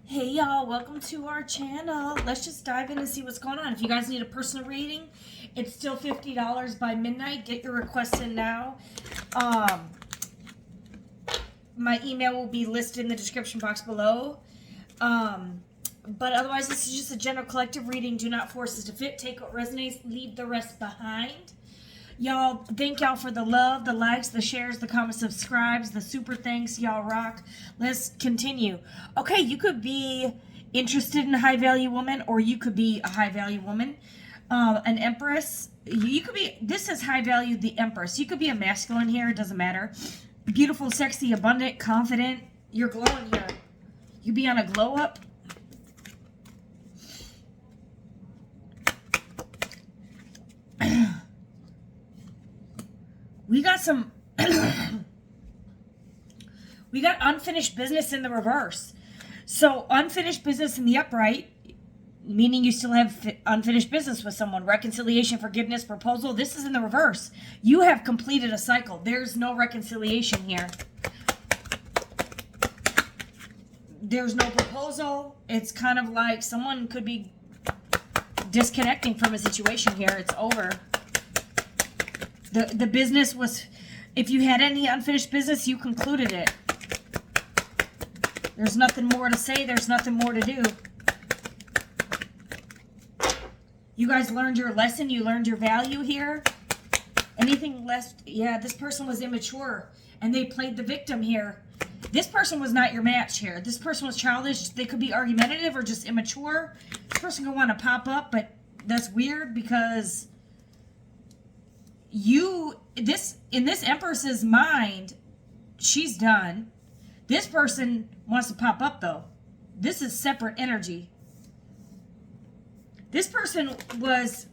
Hey y'all, welcome to our channel. Let's just dive in and see what's going on. If you guys need a personal reading, it's still $50 by midnight. Get your requests in now. My email will be listed in the description box below. But otherwise, this is just a general collective reading. Do not force us to fit. Take what resonates, leave the rest behind. Y'all, thank y'all for the love, the likes, the shares, the comments, subscribes, the super thanks. Y'all rock. Let's continue. Okay, you could be interested in a high value woman, or you could be a high value woman. An Empress. You could be, this is high value, the Empress. You could be a masculine here. It doesn't matter. Beautiful, sexy, abundant, confident. You're glowing here. You be on a glow up. We got some, we got unfinished business in the reverse. So unfinished business in the upright, meaning you still have unfinished business with someone. Reconciliation, forgiveness, proposal. This is in the reverse. You have completed a cycle. There's no reconciliation here. There's no proposal. It's kind of like someone could be disconnecting from a situation here. It's over. The business was, if you had any unfinished business, you concluded it. There's nothing more to say. There's nothing more to do. You guys learned your lesson. You learned your value here. Anything left? Yeah, this person was immature and they played the victim here. This person was not your match here. This person was childish. They could be argumentative or just immature. This person could want to pop up, but that's weird because in this Empress's mind, she's done. This person wants to pop up though. This is separate energy. This person was,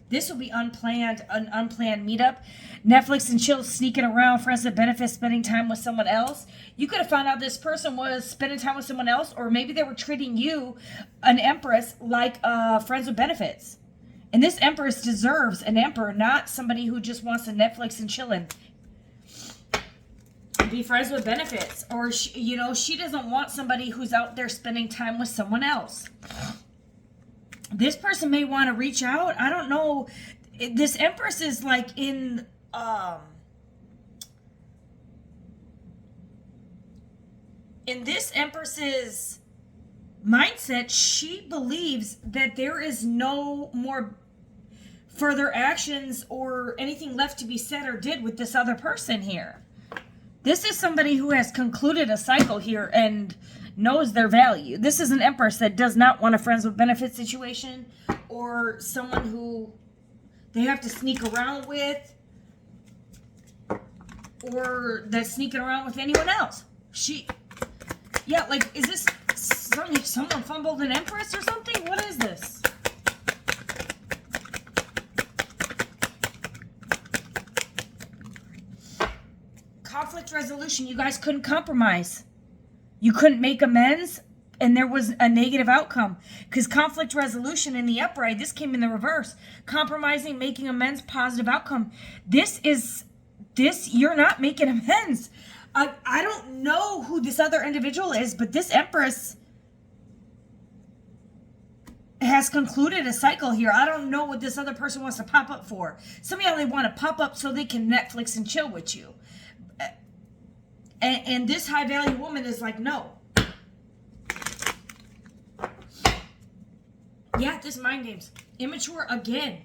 this will be unplanned, an unplanned meetup. Netflix and chill, sneaking around, friends with benefits, spending time with someone else. You could have found out this person was spending time with someone else, or maybe they were treating you, an Empress, like friends with benefits. And this Empress deserves an emperor, not somebody who just wants to Netflix and chillin'. Be friends with benefits. Or, she doesn't want somebody who's out there spending time with someone else. This person may want to reach out. I don't know. This Empress is like in this Empress's mindset, she believes that there is no more further actions or anything left to be said or did with this other person here. This is somebody who has concluded a cycle here and knows their value. This is an Empress that does not want a friends with benefits situation or someone who they have to sneak around with or that's sneaking around with anyone else. Is this someone fumbled an Empress or something? What is this? Conflict resolution. You guys couldn't compromise. You couldn't make amends, and there was a negative outcome. Because conflict resolution in the upright, this came in the reverse. Compromising, making amends, positive outcome. You're not making amends. I don't know who this other individual is, but this Empress has concluded a cycle here. I don't know what this other person wants to pop up for. Some of y'all, they want to pop up so they can Netflix and chill with you. And this high value woman is like, no. Yeah, this mind games. Immature again.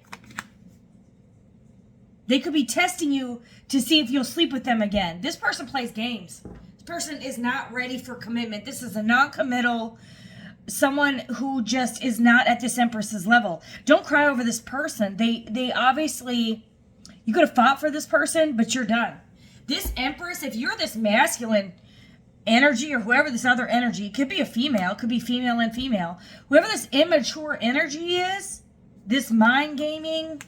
They could be testing you to see if you'll sleep with them again. This person plays games. This person is not ready for commitment. This is a non-committal, someone who just is not at this Empress's level. Don't cry over this person. They obviously, you could have fought for this person, but you're done. This Empress, if you're this masculine energy or whoever this other energy, it could be a female, it could be female and female. Whoever this immature energy is, this mind gaming,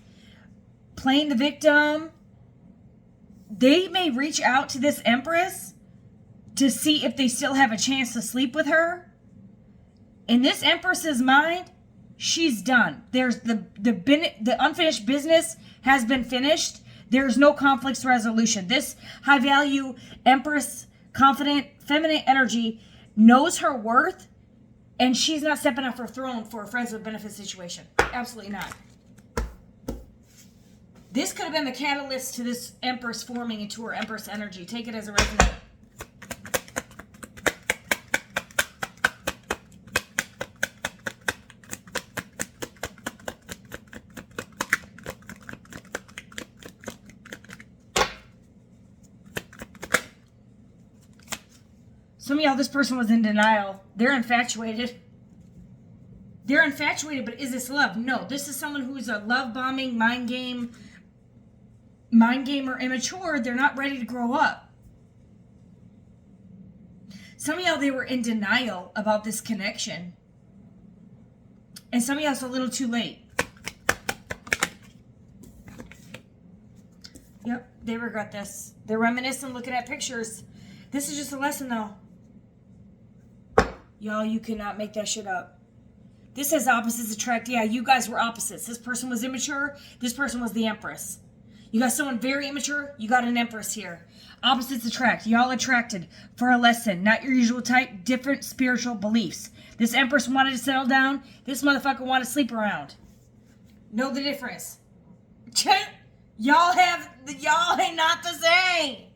playing the victim, they may reach out to this Empress to see if they still have a chance to sleep with her. In this Empress's mind, she's done. There's the unfinished business has been finished. There's no conflicts resolution. This high value Empress, confident, feminine energy knows her worth, and she's not stepping off her throne for a friends with benefits situation. Absolutely not. This could have been the catalyst to this Empress forming into her Empress energy. Take it as a resonance. Some of y'all, this person was in denial. They're infatuated. They're infatuated, but is this love? No, this is someone who's a love bombing, mind gamer, immature. They're not ready to grow up. Some of y'all, they were in denial about this connection. And some of y'all, it's a little too late. Yep, they regret this. They're reminiscing, looking at pictures. This is just a lesson, though. Y'all, you cannot make that shit up. This says opposites attract. Yeah, you guys were opposites. This person was immature. This person was the Empress. You got someone very immature. You got an Empress here. Opposites attract. Y'all attracted for a lesson. Not your usual type. Different spiritual beliefs. This Empress wanted to settle down. This motherfucker wanted to sleep around. Know the difference. Y'all ain't not the same.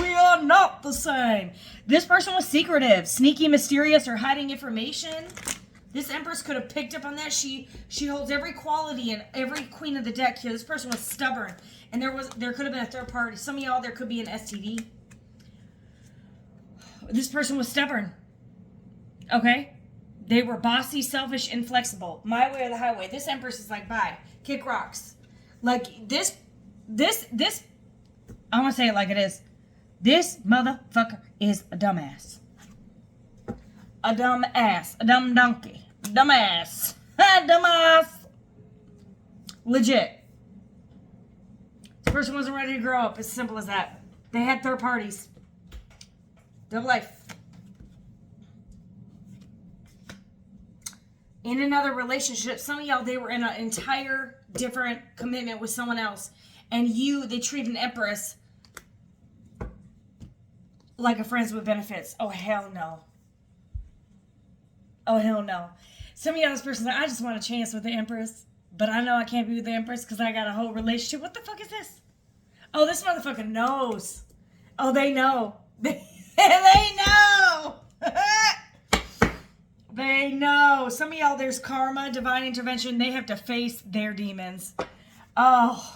We are not the same. This person was secretive, sneaky, mysterious, or hiding information. This Empress could have picked up on that. She holds every quality in every queen of the deck here. This person was stubborn. And there could have been a third party. Some of y'all, there could be an STD. This person was stubborn. Okay? They were bossy, selfish, inflexible. My way or the highway. This Empress is like, bye. Kick rocks. Like, this, I want to say it like it is. This motherfucker is a dumbass. A dumb ass. A dumb donkey. Dumbass. Dumbass. Legit. This person wasn't ready to grow up. As simple as that. They had third parties. Double life. In another relationship, some of y'all, they were in an entire different commitment with someone else. And they treated an Empress like a friends with benefits. Oh, hell no. Oh, hell no. Some of y'all, this person's like, I just want a chance with the Empress. But I know I can't be with the Empress because I got a whole relationship. What the fuck is this? Oh, this motherfucker knows. Oh, they know. They know. They know. Some of y'all, there's karma, divine intervention. They have to face their demons. Oh.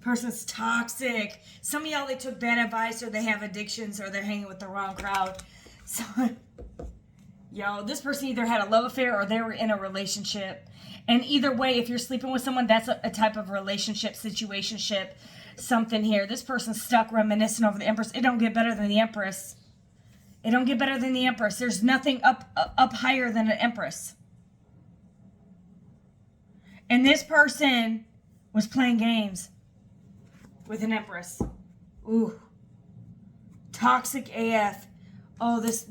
Person's toxic. Some of y'all, they took bad advice, or they have addictions, or they're hanging with the wrong crowd. So, yo, this person either had a love affair or they were in a relationship. And either way, if you're sleeping with someone, that's a type of relationship, situationship, something here. This person's stuck reminiscing over the Empress. It don't get better than the Empress. It don't get better than the Empress. There's nothing up higher than an Empress. And this person was playing games with an Empress. Ooh. Toxic AF. Oh, this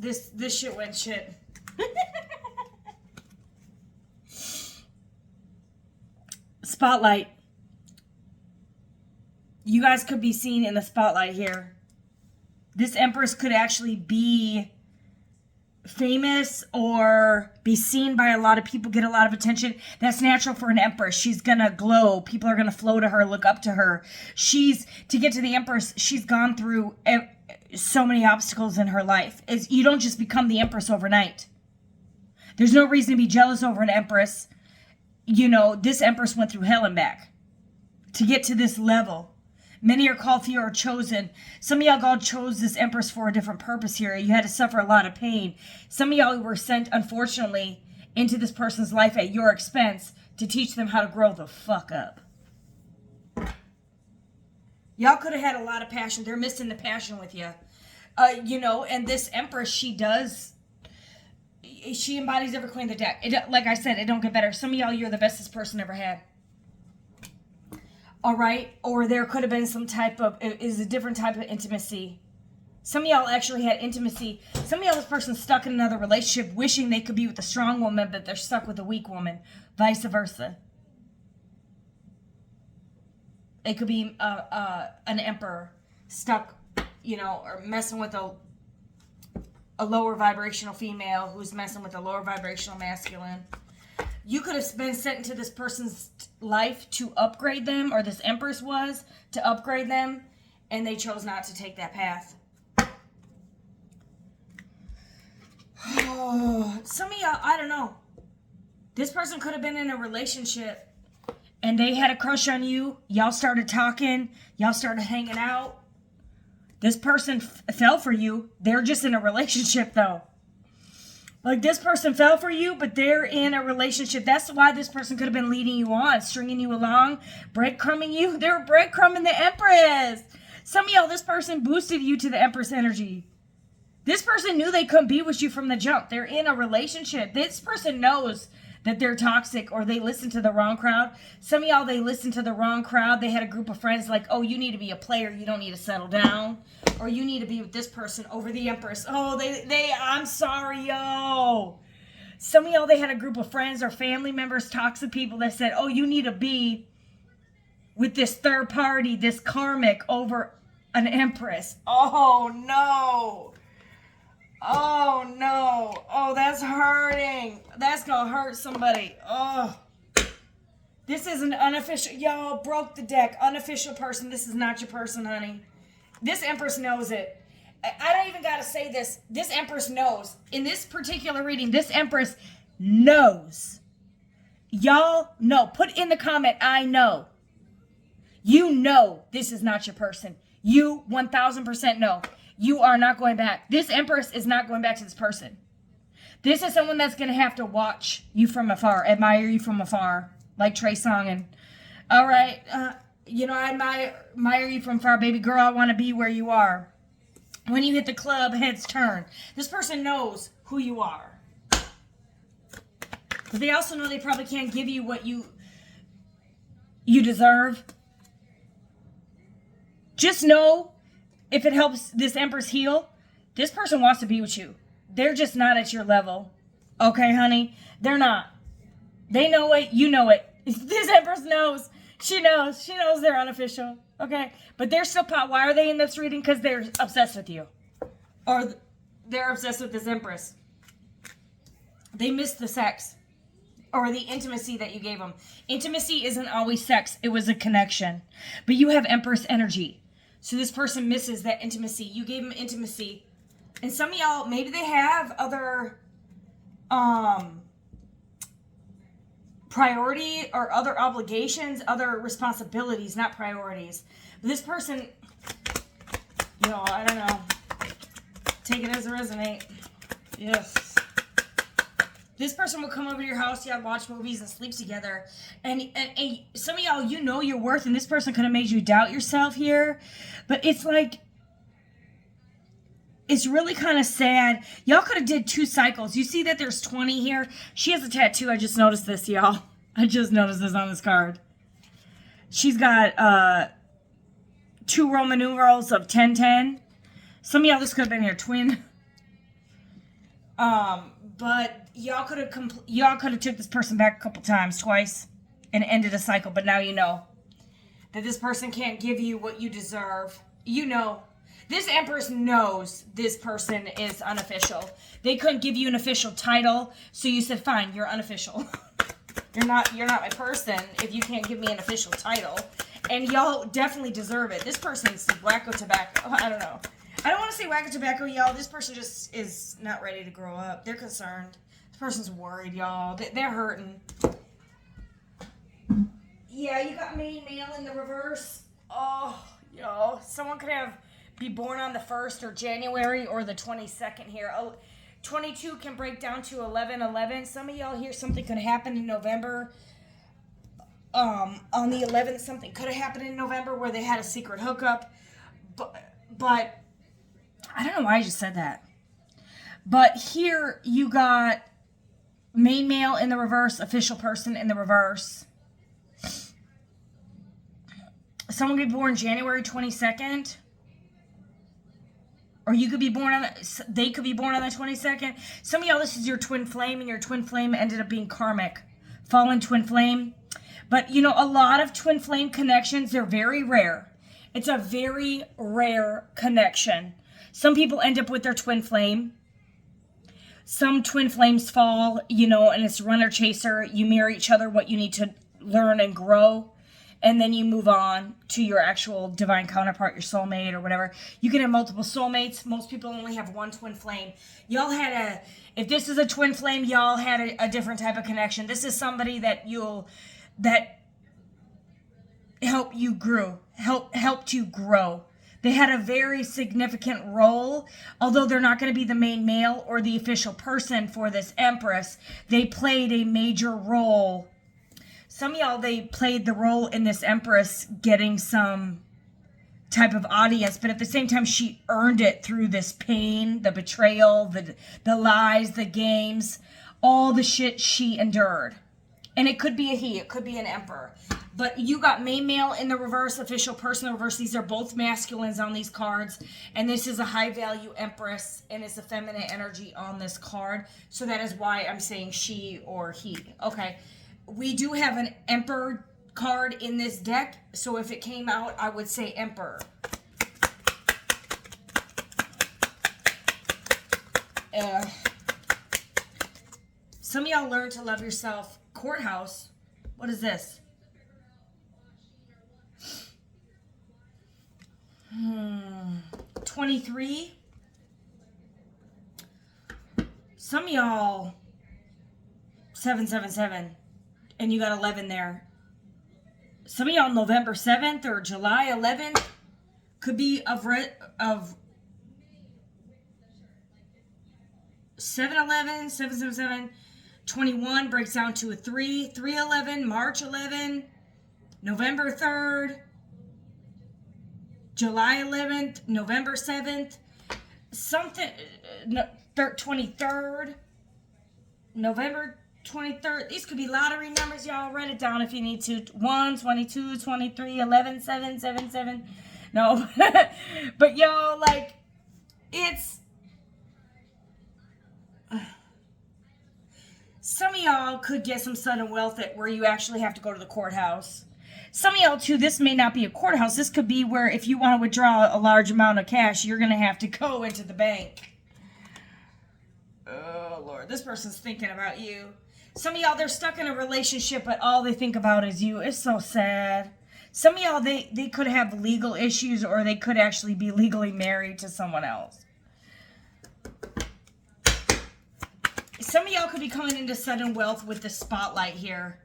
shit went shit. Spotlight. You guys could be seen in the spotlight here. This Empress could actually be famous or be seen by a lot of people, get a lot of attention. That's natural for an Empress. She's gonna glow. People are gonna flow to her, look up to her. To get to the Empress, she's gone through so many obstacles in her life. You don't just become the Empress overnight. There's no reason to be jealous over an Empress. You know, this Empress went through hell and back to get to this level. Many are called, few are chosen. Some of y'all, God chose this Empress for a different purpose here. You had to suffer a lot of pain. Some of y'all were sent, unfortunately, into this person's life at your expense to teach them how to grow the fuck up. Y'all could have had a lot of passion. They're missing the passion with you. And this Empress, she embodies every queen of the deck. Like I said, it don't get better. Some of y'all, you're the bestest person ever had. All right? Or there could have been a different type of intimacy. Some of y'all actually had intimacy. Some of y'all, this person's stuck in another relationship wishing they could be with a strong woman, but they're stuck with a weak woman. Vice versa. It could be an emperor stuck, or messing with a lower vibrational female who's messing with a lower vibrational masculine. You could have been sent into this person's life to upgrade them, or this Empress was, to upgrade them, and they chose not to take that path. Oh, some of y'all, I don't know. This person could have been in a relationship, and they had a crush on you. Y'all started talking. Y'all started hanging out. This person fell for you. They're just in a relationship, though. Like, this person fell for you, but they're in a relationship. That's why this person could have been leading you on, stringing you along, breadcrumbing you. They were breadcrumbing the Empress. Some of y'all, this person boosted you to the Empress energy. This person knew they couldn't be with you from the jump. They're in a relationship. This person knows that they're toxic, or they listen to the wrong crowd. Some of y'all, they listened to the wrong crowd. They had a group of friends like, oh, you need to be a player. You don't need to settle down. Or you need to be with this person over the Empress. Oh, I'm sorry, yo. Some of y'all, they had a group of friends or family members, toxic people that said, oh, you need to be with this third party, this karmic over an Empress. Oh, no. Oh, no. Oh, that's hurting. That's going to hurt somebody. Oh. This is an unofficial. Y'all broke the deck. Unofficial person. This is not your person, honey. This Empress knows it. I don't even got to say this. This Empress knows. In this particular reading, this Empress knows. Y'all know. Put in the comment, I know. You know this is not your person. You 1000% know. You are not going back. This Empress is not going back to this person. This is someone that's going to have to watch you from afar, admire you from afar, like Trey Songz. All right, I admire you from afar, baby girl. I want to be where you are. When you hit the club, heads turn. This person knows who you are. But they also know they probably can't give you what you deserve. Just know, if it helps this Empress heal, this person wants to be with you. They're just not at your level. Okay, honey? They're not. They know it. You know it. This Empress knows. She knows. She knows they're unofficial. Okay? But they're still pot. Why are they in this reading? Because they're obsessed with you. Or they're obsessed with this Empress. They miss the sex. Or the intimacy that you gave them. Intimacy isn't always sex. It was a connection. But you have Empress energy. So this person misses that intimacy. You gave them intimacy. And some of y'all, maybe they have other priority or other obligations, other responsibilities, not priorities. But this person, I don't know. Take it as a resonate. Yes. This person will come over to your house, y'all watch movies and sleep together. And some of y'all, you know your worth, and this person could have made you doubt yourself here. But it's like, it's really kind of sad. Y'all could have did 2 cycles. You see that there's 20 here? She has a tattoo. I just noticed this, y'all. I just noticed this on this card. She's got 2 Roman numerals of 1010. Some of y'all, this could have been your twin. But y'all could have took this person back a couple times, twice, and ended a cycle. But now you know that this person can't give you what you deserve. You know. This Empress knows this person is unofficial. They couldn't give you an official title, so you said, fine, you're unofficial. You're not my person if you can't give me an official title. And y'all definitely deserve it. This person's wacko tobacco. I don't know. I don't want to say wacko tobacco, y'all. This person just is not ready to grow up. They're concerned. This person's worried, y'all. They're hurting. Yeah, you got main male in the reverse. Oh, y'all. Someone could be born on the 1st or January or the 22nd here. 22 can break down to 11/11. Some of y'all here, something could happen in November. On the 11th, something could have happened in November where they had a secret hookup. But I don't know why I just said that. But here you got main male in the reverse, official person in the reverse. Someone could be born January 22nd. Or you could be born they could be born on the 22nd. Some of y'all, this is your twin flame, and your twin flame ended up being karmic. Fallen twin flame. But, a lot of twin flame connections, they're very rare. It's a very rare connection. Some people end up with their twin flame. some twin flames fall, you know, and it's runner chaser. You mirror each other what you need to learn and grow. And then you move on to your actual divine counterpart, your soulmate or whatever. You can have multiple soulmates. Most people only have one twin flame. Y'all had if this is a twin flame, y'all had a different type of connection. This is somebody that helped you grow. They had a very significant role, although they're not going to be the main male or the official person for this Empress. They played a major role. Some of y'all, they played the role in this Empress getting some type of audience, but at the same time, she earned it through this pain, the betrayal, the lies, the games, all the shit she endured. And it could be a he, it could be an emperor. But you got main male in the reverse, official person in the reverse. These are both masculines on these cards. And this is a high value Empress, and it's a feminine energy on this card. So that is why I'm saying she or he. Okay. We do have an Emperor card in this deck, so if it came out, I would say Emperor. Some of y'all learn to love yourself. Courthouse. What is this? 23. Some of y'all 777. And you got 11 there. Some of y'all November 7th or July 11th could be of 711, 777, 21 breaks down to a 3, 311, March 11, November 3rd, July 11th, November 7th, something, 23rd, November 23rd. These could be lottery numbers. Y'all write it down if you need to. 1, 22, 23, 11, 7, 7, 7. No. But y'all, like, it's... Some of y'all could get some sudden wealth where you actually have to go to the courthouse. Some of y'all, too, this may not be a courthouse. This could be where if you want to withdraw a large amount of cash, you're going to have to go into the bank. Oh, Lord. This person's thinking about you. Some of y'all, they're stuck in a relationship, but all they think about is you. It's so sad. Some of y'all, they could have legal issues, or they could actually be legally married to someone else. Some of y'all could be coming into sudden wealth with the spotlight here.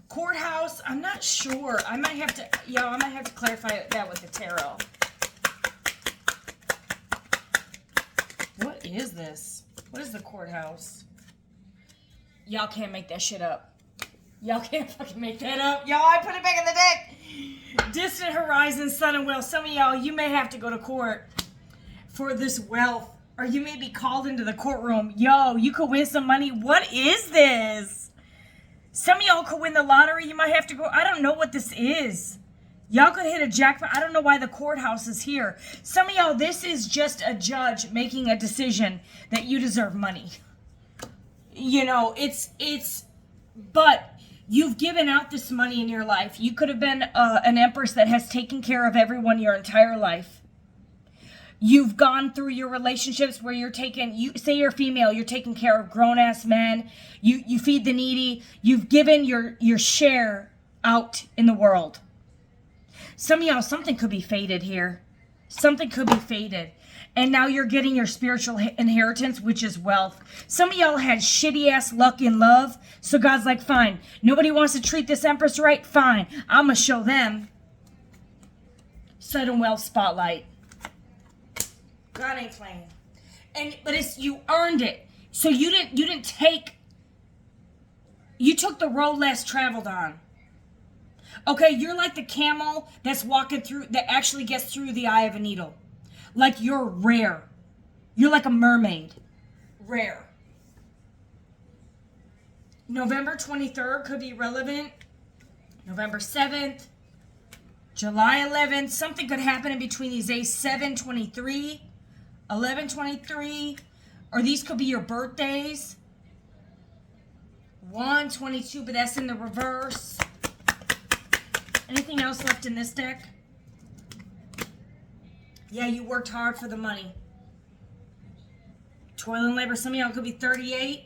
Courthouse, I'm not sure. I might have to clarify that with the tarot. What is this? What is the courthouse? Y'all can't make that shit up. Y'all can't fucking make that up. Y'all, I put it back in the deck. Distant horizon, sudden wealth. Some of y'all, you may have to go to court for this wealth. Or you may be called into the courtroom. Yo, you could win some money. What is this? Some of y'all could win the lottery. You might have to go. I don't know what this is. Y'all could hit a jackpot. I don't know why the courthouse is here. Some of y'all, this is just a judge making a decision that you deserve money. You know, but you've given out this money in your life. You could have been an empress that has taken care of everyone your entire life. You've gone through your relationships where you say you're female, you're taking care of grown-ass men. You feed the needy. You've given your share out in the world. Some of y'all, something could be fated here. Something could be fated. And now you're getting your spiritual inheritance, which is wealth. Some of y'all had shitty-ass luck in love. So God's like, fine. Nobody wants to treat this empress right? Fine. I'm going to show them. Sudden wealth spotlight. God ain't playing. But you earned it. So you took the road less traveled on. Okay, you're like the camel that's walking through, that actually gets through the eye of a needle. Like you're rare. You're like a mermaid. Rare. November 23rd could be relevant. November 7th. July 11th. Something could happen in between these days. 7/23. 11/23. Or these could be your birthdays. 1/22, but that's in the reverse. Anything else left in this deck? Yeah, you worked hard for the money. Toil and labor. Some of y'all could be 38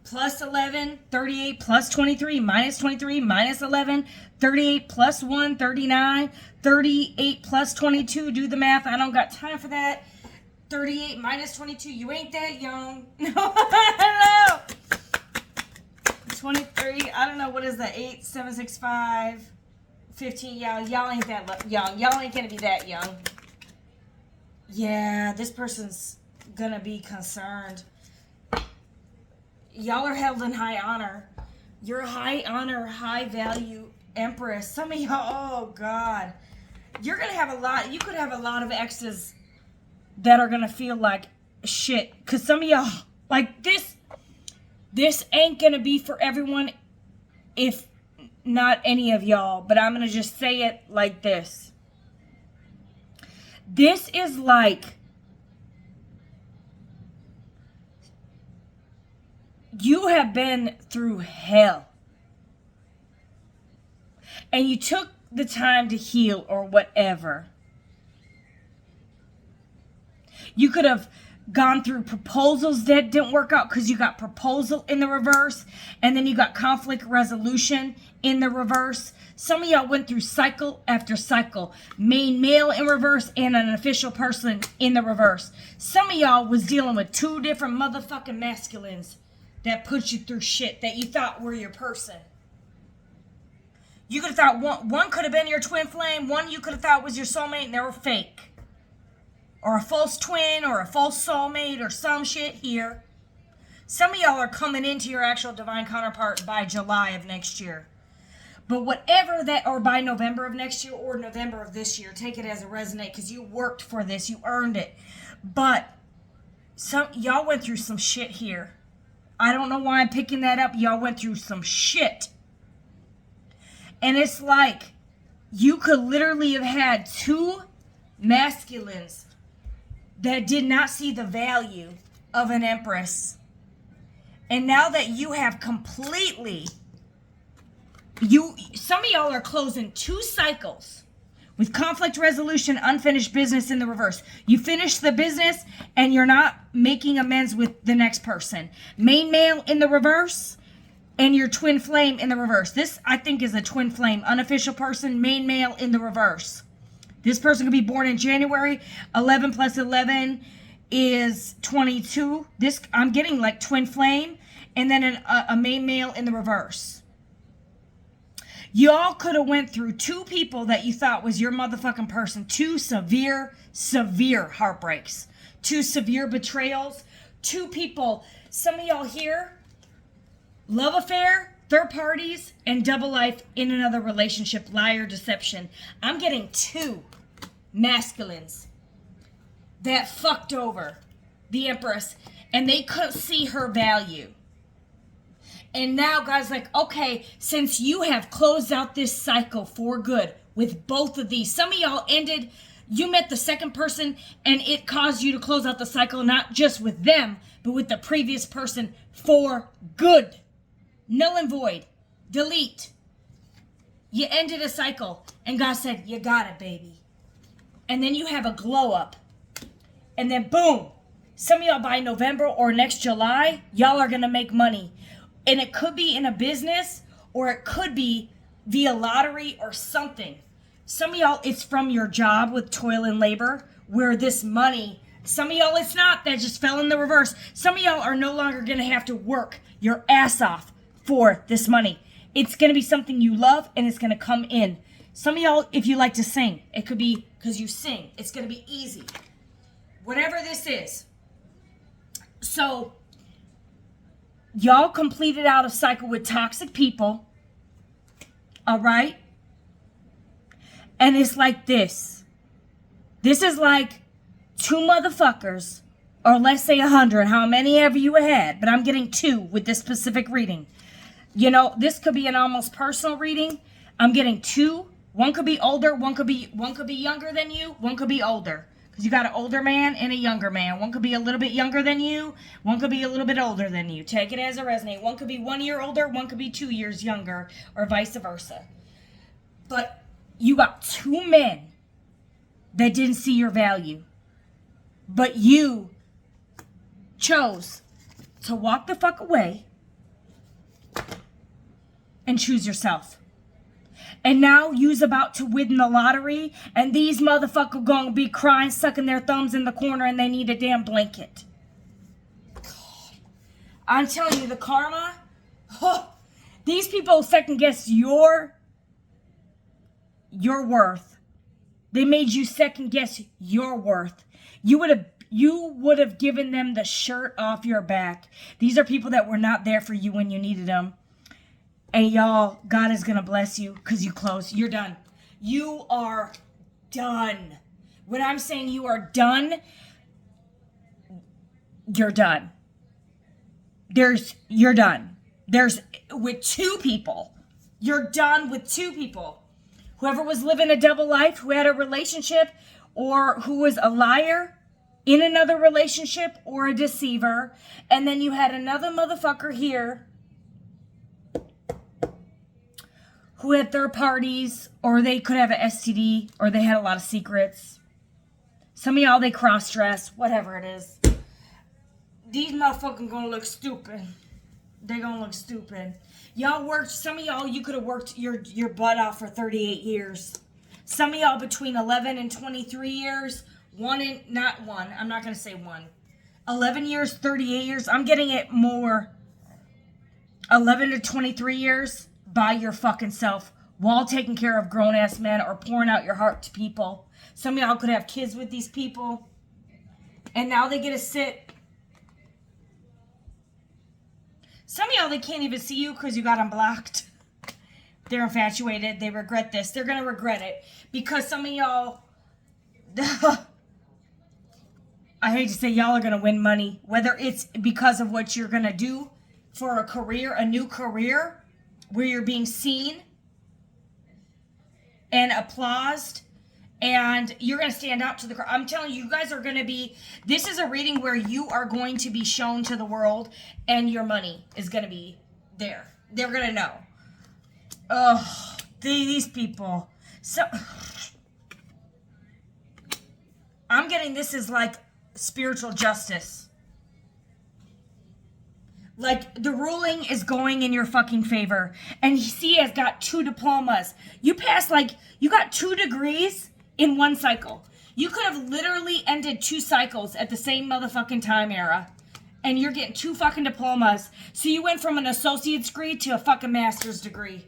plus 11, 38 plus 23 minus 23 minus 11, 38 plus 1, 39, 38 plus 22. Do the math. I don't got time for that. 38 minus 22. You ain't that young. No, I don't know. 23. I don't know. What is that? 8, 7, 6, 5, 15. Y'all ain't that young. Y'all ain't going to be that young. Yeah, this person's going to be concerned. Y'all are held in high honor. You're a high honor, high value Empress. Some of y'all, oh God. You're going to have a lot. You could have a lot of exes that are going to feel like shit. Because some of y'all, like this ain't going to be for everyone, if not any of y'all. But I'm going to just say it like this. This is like you have been through hell. And you took the time to heal or whatever. You could have gone through proposals that didn't work out because you got proposal in the reverse. And then you got conflict resolution in the reverse. Some of y'all went through cycle after cycle. Main male in reverse and an official person in the reverse. Some of y'all was dealing with 2 different motherfucking masculines that put you through shit that you thought were your person. You could have thought one could have been your twin flame. One you could have thought was your soulmate and they were fake. Or a false twin or a false soulmate or some shit here. Some of y'all are coming into your actual divine counterpart by July of next year. But whatever that, or by November of next year or November of this year, take it as a resonate because you worked for this, you earned it. But y'all went through some shit here. I don't know why I'm picking that up. Y'all went through some shit. And it's like you could literally have had 2 masculines that did not see the value of an Empress. And now that you have completely, some of y'all are closing 2 cycles with conflict resolution, unfinished business in the reverse. You finish the business and you're not making amends with the next person. Main male in the reverse and your twin flame in the reverse. This, I think, is a twin flame. Unofficial person, main male in the reverse. This person could be born in January. 11 plus 11 is 22. This, I'm getting like twin flame and then a main male in the reverse. Y'all could have went through 2 people that you thought was your motherfucking person. 2 severe, severe heartbreaks. 2 severe betrayals. 2 people, some of y'all here, love affair, third parties, and double life in another relationship, liar, deception. I'm getting 2 masculines that fucked over the Empress and they couldn't see her value. And now God's like, okay, since you have closed out this cycle for good with both of these, some of y'all ended, you met the second person and it caused you to close out the cycle, not just with them, but with the previous person for good. Null and void. Delete. You ended a cycle and God said, you got it, baby. And then you have a glow up. And then boom, some of y'all by November or next July, y'all are going to make money. And it could be in a business or it could be via lottery or something. Some of y'all, it's from your job with toil and labor where this money, some of y'all it's not, that just fell in the reverse. Some of y'all are no longer going to have to work your ass off for this money. It's going to be something you love and it's going to come in. Some of y'all, if you like to sing, it could be because you sing. It's going to be easy. Whatever this is. So, y'all completed out a cycle with toxic people. All right? And it's like this. This is like 2 motherfuckers, or let's say 100, how many ever you had, but I'm getting 2 with this specific reading. You know, this could be an almost personal reading. I'm getting 2. One could be older, one could be younger than you, one could be older. Because you got an older man and a younger man. One could be a little bit younger than you. One could be a little bit older than you. Take it as a resonate. One could be 1 year older. One could be 2 years younger. Or vice versa. But you got 2 men that didn't see your value. But you chose to walk the fuck away and choose yourself. And now you's about to win the lottery, and these motherfuckers gonna be crying, sucking their thumbs in the corner, and they need a damn blanket. I'm telling you, the karma, these people second guess your worth. They made you second guess your worth. You would have given them the shirt off your back. These are people that were not there for you when you needed them. And y'all, God is going to bless you because you close. You're done. You are done. When I'm saying you are done, you're done. You're done. There's with two people. You're done with two people. Whoever was living a double life, who had a relationship, or who was a liar in another relationship, or a deceiver. And then you had another motherfucker here who had third parties, or they could have an STD, or they had a lot of secrets. Some of y'all, they cross-dress, whatever it is. These motherfuckers gonna look stupid. They gonna look stupid. Y'all worked, some of y'all, you could have worked your butt off for 38 years. Some of y'all between 11 and 23 years, I'm not gonna say one. 11 years, 38 years, I'm getting it more. 11 to 23 years, by your fucking self, while taking care of grown-ass men or pouring out your heart to people. Some of y'all could have kids with these people, and now they get to sit. Some of y'all, they can't even see you because you got them blocked. They're infatuated. They regret this. They're going to regret it. Because some of y'all, I hate to say y'all are going to win money. Whether it's because of what you're going to do for a career, a new career, where you're being seen and applauded, and you're going to stand out to the crowd. I'm telling you, you guys are going to be, this is a reading where you are going to be shown to the world, and your money is going to be there. They're going to know. Oh, these people. So, I'm getting this is like spiritual justice. Like, the ruling is going in your fucking favor. And he has got 2 diplomas. You passed, you got 2 degrees in 1 cycle. You could have literally ended 2 cycles at the same motherfucking time era. And you're getting 2 fucking diplomas. So you went from an associate's degree to a fucking master's degree.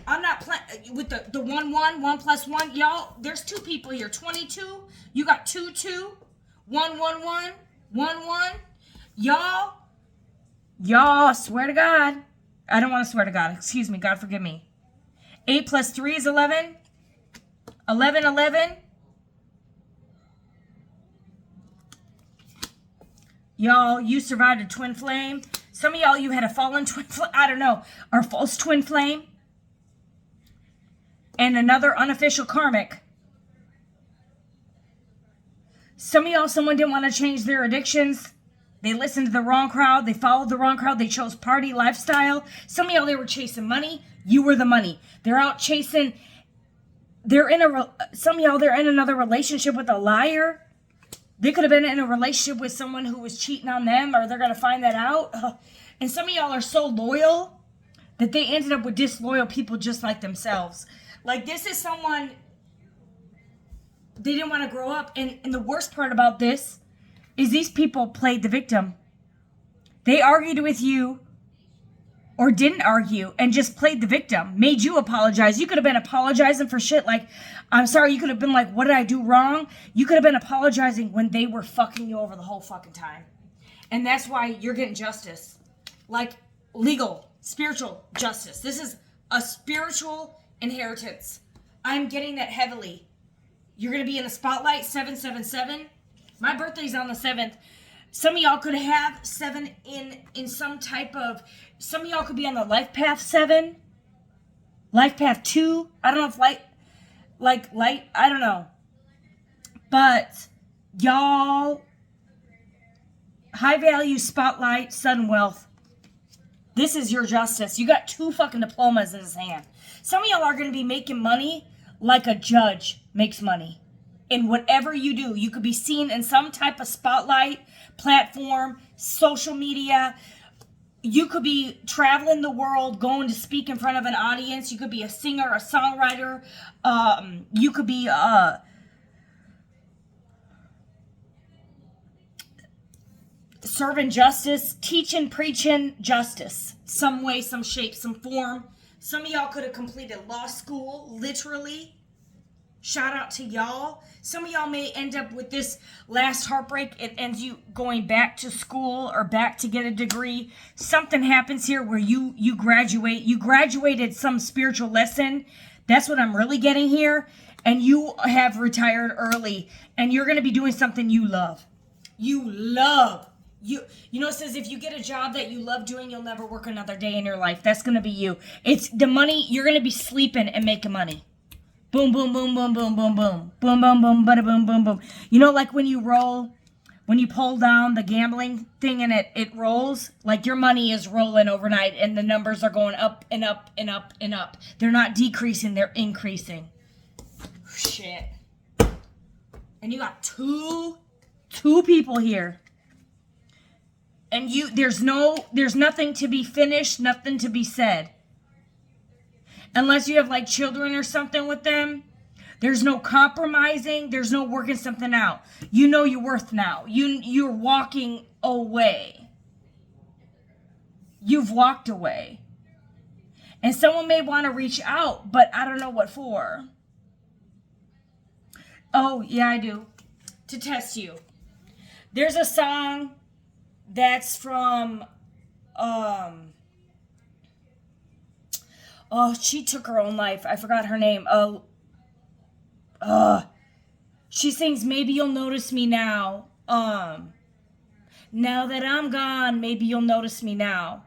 I'm not playing with the 1 plus 1. Y'all, there's 2 people here. 22. You got 2. 1 1 1. 1 1. Y'all, swear to God. I don't want to swear to God. Excuse me. God forgive me. 8 plus 3 is 11. 11, 11. Y'all, you survived a twin flame. Some of y'all, you had a fallen twin flame. I don't know. Or false twin flame. And another unofficial karmic. Some of y'all, someone didn't want to change their addictions. They listened to the wrong crowd. They followed the wrong crowd. They chose party lifestyle. Some of y'all, they were chasing money. You were the money. They're out chasing. Some of y'all, they're in another relationship with a liar. They could have been in a relationship with someone who was cheating on them, or they're going to find that out. And some of y'all are so loyal that they ended up with disloyal people just like themselves. Like, this is someone, they didn't want to grow up. And the worst part about this is these people played the victim. They argued with you or didn't argue and just played the victim, made you apologize. You could have been apologizing for shit like, I'm sorry. You could have been like, what did I do wrong? You could have been apologizing when they were fucking you over the whole fucking time. And that's why you're getting justice. Like, legal, spiritual justice. This is a spiritual inheritance. I'm getting that heavily. You're going to be in the spotlight, 777. My birthday's on the 7th. Some of y'all could have 7 in some type of, some of y'all could be on the life path 7, life path 2. I don't know if light, I don't know. But y'all, high value, spotlight, sudden wealth. This is your justice. You got 2 fucking diplomas in his hand. Some of y'all are going to be making money like a judge makes money. in whatever you do. You could be seen in some type of spotlight, platform, social media. You could be traveling the world, going to speak in front of an audience. You could be a singer, a songwriter. You could be serving justice, teaching, preaching justice. Some way, some shape, some form. Some of y'all could have completed law school, literally. Shout out to y'all. Some of y'all may end up with this last heartbreak. It ends you going back to school or back to get a degree. Something happens here where you graduate. You graduated some spiritual lesson. That's what I'm really getting here. And you have retired early. And you're going to be doing something you love. You love. You know, it says if you get a job that you love doing, you'll never work another day in your life. That's going to be you. It's the money. You're going to be sleeping and making money. Boom, boom, boom, boom, boom, boom, boom. Boom, boom, boom, bada, boom, boom, boom. You know, like when you pull down the gambling thing and it rolls, like your money is rolling overnight and the numbers are going up and up and up and up. They're not decreasing, they're increasing. Shit. And you got two people here. And there's nothing to be finished, nothing to be said. Unless you have like children or something with them, there's no compromising. There's no working something out. You know your worth now. You're walking away. You've walked away. And someone may want to reach out, but I don't know what for. Oh, yeah, I do. To test you. There's a song that's from, oh, she took her own life. I forgot her name. She sings Maybe You'll Notice Me Now. Now that I'm gone, maybe you'll notice me now.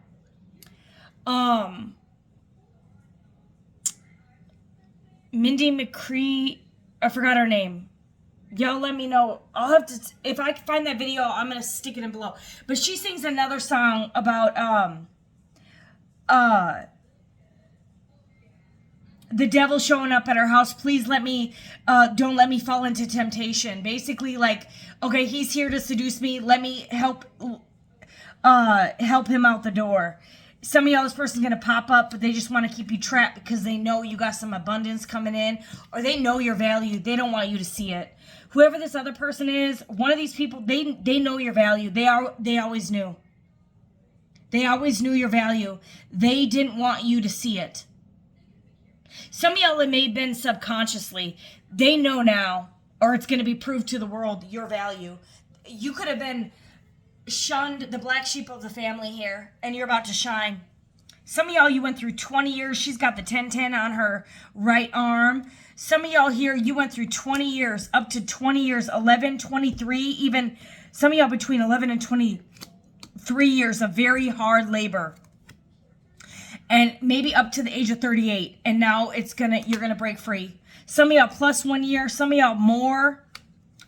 Mindy McCree, I forgot her name. Y'all let me know. I'll have to, if I can find that video, I'm going to stick it in below. But she sings another song about, the devil showing up at her house. Please don't let me fall into temptation. Basically, like, okay, he's here to seduce me. Let me help him out the door. Some of y'all, this person's going to pop up, but they just want to keep you trapped because they know you got some abundance coming in, or they know your value. They don't want you to see it. Whoever this other person is, one of these people, they know your value. They always knew. They always knew your value. They didn't want you to see it. Some of y'all, it may have been subconsciously. They know now, or it's going to be proved to the world, your value. You could have been shunned, the black sheep of the family here, and you're about to shine. Some of y'all, you went through 20 years. She's got the 1010 on her right arm. Some of y'all here, you went through 20 years, up to 20 years, 11, 23, even some of y'all between 11 and 23 years of very hard labor. And maybe up to the age of 38. And now you're gonna break free. Some of y'all plus 1 year, some of y'all more,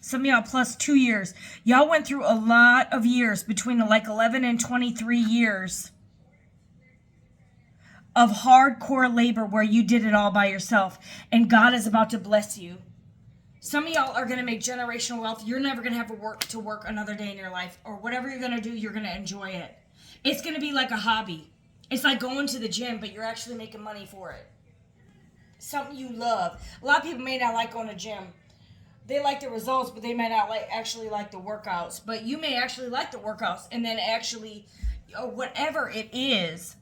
some of y'all plus 2 years. Y'all went through a lot of years between like 11 and 23 years of hardcore labor where you did it all by yourself. And God is about to bless you. Some of y'all are gonna make generational wealth. You're never gonna have to work another day in your life. Or whatever you're gonna do, you're gonna enjoy it. It's gonna be like a hobby. It's like going to the gym, but you're actually making money for it. Something you love. A lot of people may not like going to the gym. They like the results, but they may not actually like the workouts. But you may actually like the workouts and then actually, whatever it is.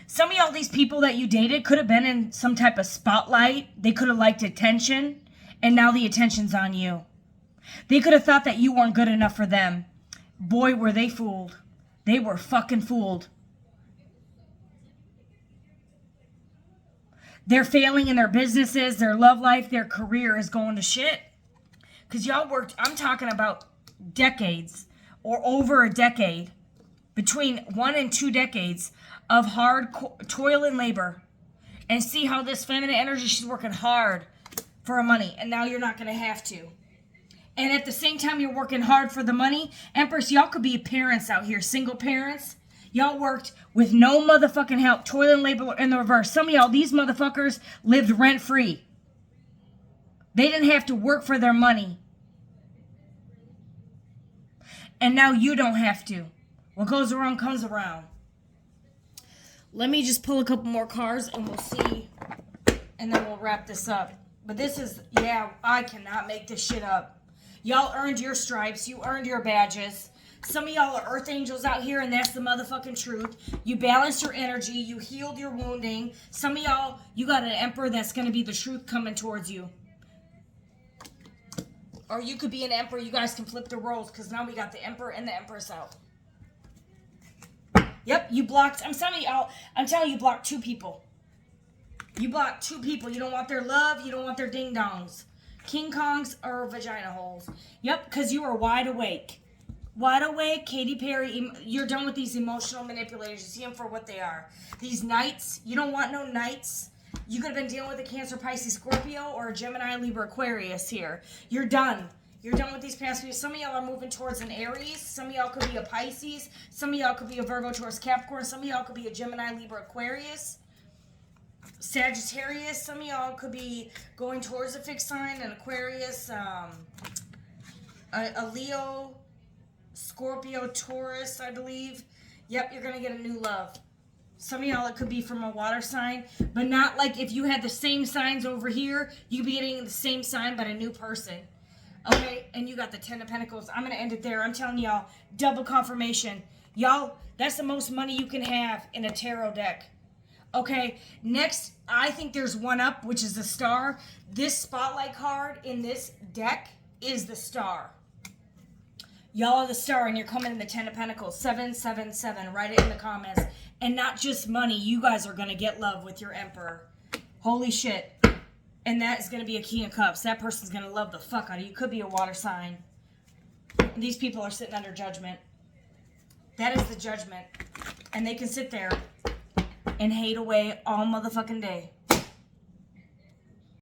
Some of y'all, these people that you dated could have been in some type of spotlight. They could have liked attention, and now the attention's on you. They could have thought that you weren't good enough for them. Boy, were they fooled. They were fucking fooled. They're failing in their businesses, their love life, their career is going to shit. Because y'all worked, I'm talking about decades or over a decade, between 1 and 2 decades of hard toil and labor. And see how this feminine energy, she's working hard for her money. And now you're not going to have to. And at the same time you're working hard for the money, Empress, y'all could be parents out here, single parents. Y'all worked with no motherfucking help. Toil and labor in the reverse. Some of y'all, these motherfuckers lived rent-free. They didn't have to work for their money. And now you don't have to. What goes around comes around. Let me just pull a couple more cards and we'll see. And then we'll wrap this up. But this is, yeah, I cannot make this shit up. Y'all earned your stripes. You earned your badges. Some of y'all are earth angels out here, and that's the motherfucking truth. You balanced your energy. You healed your wounding. Some of y'all, you got an emperor that's going to be the truth coming towards you. Or you could be an emperor. You guys can flip the roles, because now we got the emperor and the empress out. Yep, you blocked. I'm telling you, you blocked 2 people. You blocked 2 people. You don't want their love. You don't want their ding-dongs. King Kongs or vagina holes. Yep, because you are wide awake. Wide awake, Katy Perry. You're done with these emotional manipulators. You see them for what they are. These knights. You don't want no knights. You could have been dealing with a Cancer, Pisces, Scorpio, or a Gemini, Libra, Aquarius here. You're done. You're done with these past weeks. Some of y'all are moving towards an Aries. Some of y'all could be a Pisces. Some of y'all could be a Virgo, Taurus, Capricorn. Some of y'all could be a Gemini, Libra, Aquarius, Sagittarius. Some of y'all could be going towards a fixed sign, an Aquarius, a Leo, Scorpio, Taurus, I believe. Yep, you're going to get a new love. Some of y'all, it could be from a water sign, but not like if you had the same signs over here, you'd be getting the same sign, but a new person. Okay, and you got the 10 of Pentacles. I'm going to end it there. I'm telling y'all, double confirmation. Y'all, that's the most money you can have in a tarot deck. Okay, next, I think there's one up, which is the star. This spotlight card in this deck is the star. Y'all are the star, and you're coming in the 10 of Pentacles. 777. Write it in the comments. And not just money. You guys are going to get love with your Emperor. Holy shit. And that is going to be a King of Cups. That person's going to love the fuck out of you. Could be a water sign. And these people are sitting under judgment. That is the judgment. And they can sit there and hate away all motherfucking day.